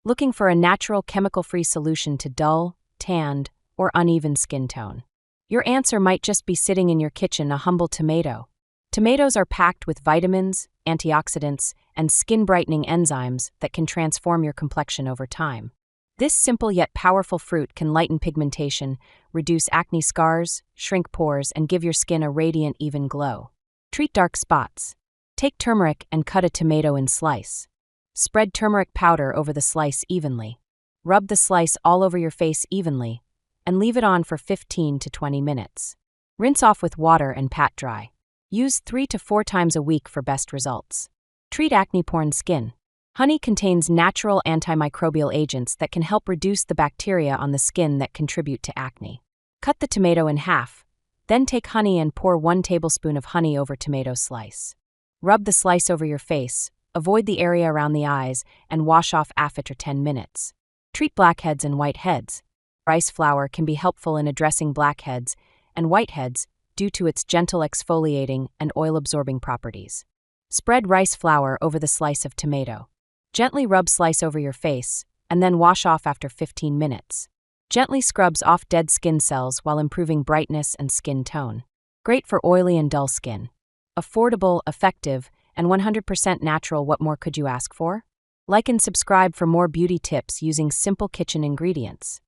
Looking for a natural chemical-free solution to dull, tanned, or uneven skin tone? Your answer might just be sitting in your kitchen, a humble tomato. Tomatoes are packed with vitamins, antioxidants, and skin-brightening enzymes that can transform your complexion over time. This simple yet powerful fruit can lighten pigmentation, reduce acne scars, shrink pores, and give your skin a radiant, even glow. Treat dark spots. Take turmeric and cut a tomato in slice. Spread turmeric powder over the slice evenly. Rub the slice all over your face evenly, and leave it on for 15 to 20 minutes. Rinse off with water and pat dry. Use 3 to 4 times a week for best results. Treat acne-prone skin. Honey contains natural antimicrobial agents that can help reduce the bacteria on the skin that contribute to acne. Cut the tomato in half, then take honey and pour 1 tablespoon of honey over tomato slice. Rub the slice over your face, avoid the area around the eyes, and wash off after 10 minutes. Treat blackheads and whiteheads. Rice flour can be helpful in addressing blackheads and whiteheads due to its gentle exfoliating and oil-absorbing properties. Spread rice flour over the slice of tomato. Gently rub slice over your face, and then wash off after 15 minutes. Gently scrubs off dead skin cells while improving brightness and skin tone. Great for oily and dull skin. Affordable, effective, and 100% natural. What more could you ask for? Like and subscribe for more beauty tips using simple kitchen ingredients.